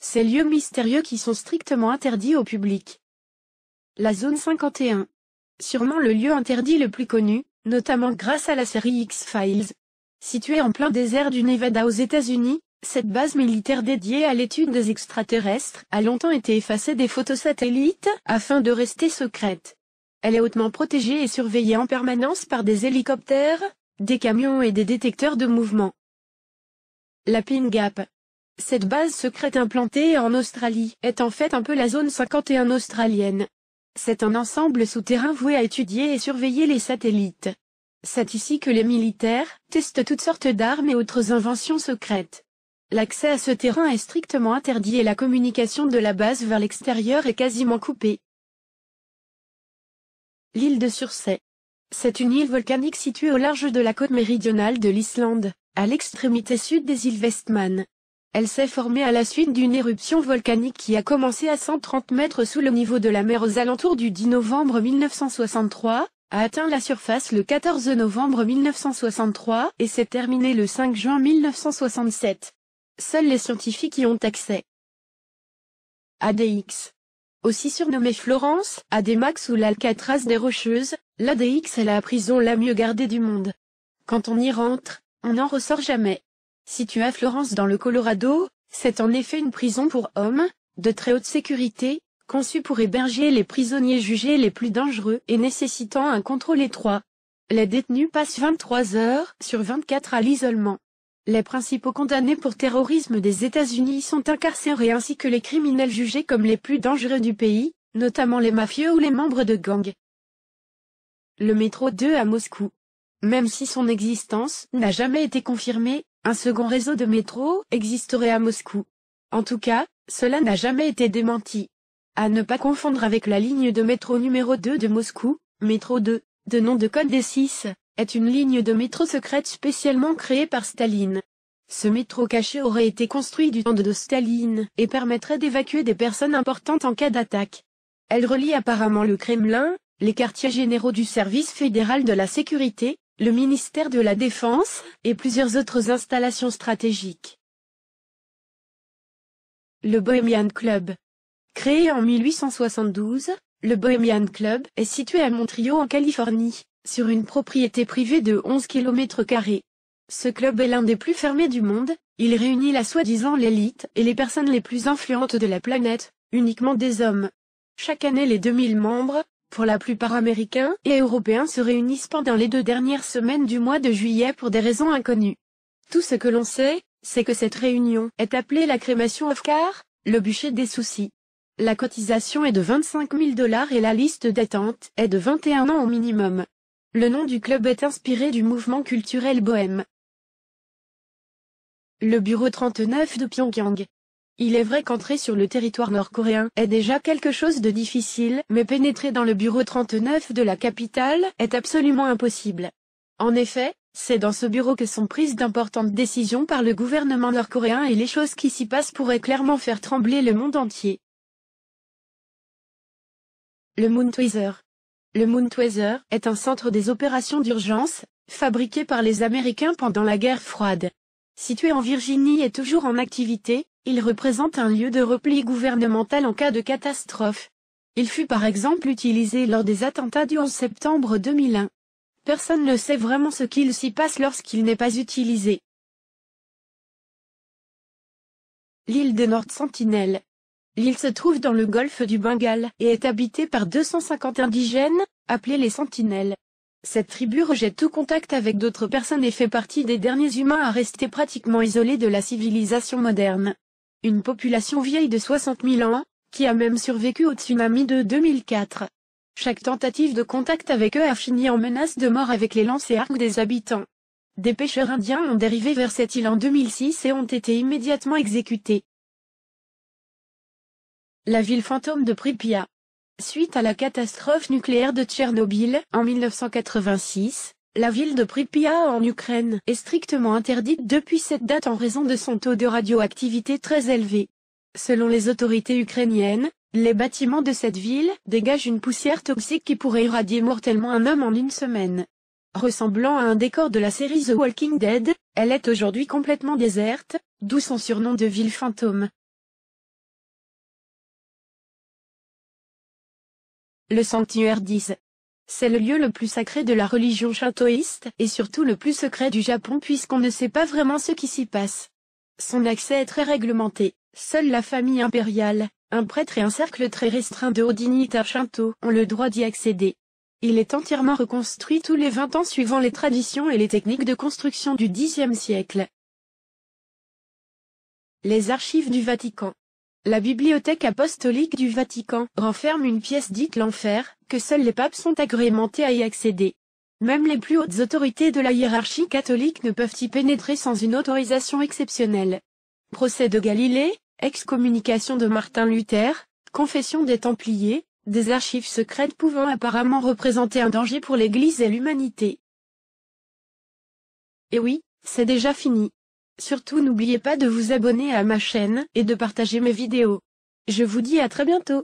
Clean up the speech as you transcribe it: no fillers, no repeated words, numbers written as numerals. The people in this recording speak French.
ces lieux mystérieux qui sont strictement interdits au public. La zone 51. Sûrement le lieu interdit le plus connu, notamment grâce à la série X-Files. Située en plein désert du Nevada aux États-Unis, cette base militaire dédiée à l'étude des extraterrestres a longtemps été effacée des photos satellites afin de rester secrète. Elle est hautement protégée et surveillée en permanence par des hélicoptères, des camions et des détecteurs de mouvement. La Pine Gap. Cette base secrète implantée en Australie est en fait un peu la zone 51 australienne. C'est un ensemble souterrain voué à étudier et surveiller les satellites. C'est ici que les militaires testent toutes sortes d'armes et autres inventions secrètes. L'accès à ce terrain est strictement interdit et la communication de la base vers l'extérieur est quasiment coupée. L'île de Surtsey. C'est une île volcanique située au large de la côte méridionale de l'Islande, à l'extrémité sud des îles Westman. Elle s'est formée à la suite d'une éruption volcanique qui a commencé à 130 mètres sous le niveau de la mer aux alentours du 10 novembre 1963, a atteint la surface le 14 novembre 1963 et s'est terminée le 5 juin 1967. Seuls les scientifiques y ont accès. ADX. Aussi surnommée Florence, ADMAX ou l'Alcatraz des Rocheuses, l'ADX est la prison la mieux gardée du monde. Quand on y rentre, on n'en ressort jamais. Située à Florence dans le Colorado, c'est en effet une prison pour hommes, de très haute sécurité, conçue pour héberger les prisonniers jugés les plus dangereux et nécessitant un contrôle étroit. Les détenus passent 23 heures sur 24 à l'isolement. Les principaux condamnés pour terrorisme des États-Unis sont incarcérés ainsi que les criminels jugés comme les plus dangereux du pays, notamment les mafieux ou les membres de gangs. Le métro 2 à Moscou. Même si son existence n'a jamais été confirmée, un second réseau de métro existerait à Moscou. En tout cas, cela n'a jamais été démenti. À ne pas confondre avec la ligne de métro numéro 2 de Moscou, métro 2, de nom de code D6, est une ligne de métro secrète spécialement créée par Staline. Ce métro caché aurait été construit du temps de Staline et permettrait d'évacuer des personnes importantes en cas d'attaque. Elle relie apparemment le Kremlin, les quartiers généraux du service fédéral de la sécurité, le ministère de la Défense, et plusieurs autres installations stratégiques. Le Bohemian Club. Créé en 1872, le Bohemian Club est situé à Montreal en Californie, sur une propriété privée de 11 km². Ce club est l'un des plus fermés du monde, il réunit la soi-disant l'élite et les personnes les plus influentes de la planète, uniquement des hommes. Chaque année les 2000 membres, pour la plupart américains et européens se réunissent pendant les 2 dernières semaines du mois de juillet pour des raisons inconnues. Tout ce que l'on sait, c'est que cette réunion est appelée la crémation Oscar, le bûcher des soucis. La cotisation est de 25 000 $ et la liste d'attente est de 21 ans au minimum. Le nom du club est inspiré du mouvement culturel bohème. Le bureau 39 de Pyongyang. Il est vrai qu'entrer sur le territoire nord-coréen est déjà quelque chose de difficile, mais pénétrer dans le bureau 39 de la capitale est absolument impossible. En effet, c'est dans ce bureau que sont prises d'importantes décisions par le gouvernement nord-coréen et les choses qui s'y passent pourraient clairement faire trembler le monde entier. Le Moon Tweezer. Le Moon Tweezer est un centre des opérations d'urgence, fabriqué par les Américains pendant la guerre froide. Situé en Virginie et toujours en activité, il représente un lieu de repli gouvernemental en cas de catastrophe. Il fut par exemple utilisé lors des attentats du 11 septembre 2001. Personne ne sait vraiment ce qu'il s'y passe lorsqu'il n'est pas utilisé. L'île de North Sentinel. L'île se trouve dans le golfe du Bengale et est habitée par 250 indigènes, appelés les Sentinelles. Cette tribu rejette tout contact avec d'autres personnes et fait partie des derniers humains à rester pratiquement isolés de la civilisation moderne. Une population vieille de 60 000 ans, qui a même survécu au tsunami de 2004. Chaque tentative de contact avec eux a fini en menace de mort avec les lancers-arcs des habitants. Des pêcheurs indiens ont dérivé vers cette île en 2006 et ont été immédiatement exécutés. La ville fantôme de Pripyat. Suite à la catastrophe nucléaire de Tchernobyl, en 1986, la ville de Pripyat en Ukraine est strictement interdite depuis cette date en raison de son taux de radioactivité très élevé. Selon les autorités ukrainiennes, les bâtiments de cette ville dégagent une poussière toxique qui pourrait irradier mortellement un homme en une semaine. Ressemblant à un décor de la série The Walking Dead, elle est aujourd'hui complètement déserte, d'où son surnom de ville fantôme. Le sanctuaire d'Ise. C'est le lieu le plus sacré de la religion shintoïste et surtout le plus secret du Japon puisqu'on ne sait pas vraiment ce qui s'y passe. Son accès est très réglementé, seule la famille impériale, un prêtre et un cercle très restreint de hauts dignitaires shinto ont le droit d'y accéder. Il est entièrement reconstruit tous les 20 ans suivant les traditions et les techniques de construction du Xe siècle. Les archives du Vatican. La bibliothèque apostolique du Vatican renferme une pièce dite l'enfer, que seuls les papes sont agrémentés à y accéder. Même les plus hautes autorités de la hiérarchie catholique ne peuvent y pénétrer sans une autorisation exceptionnelle. Procès de Galilée, excommunication de Martin Luther, confession des Templiers, des archives secrètes pouvant apparemment représenter un danger pour l'Église et l'humanité. Et oui, c'est déjà fini. Surtout n'oubliez pas de vous abonner à ma chaîne et de partager mes vidéos. Je vous dis à très bientôt.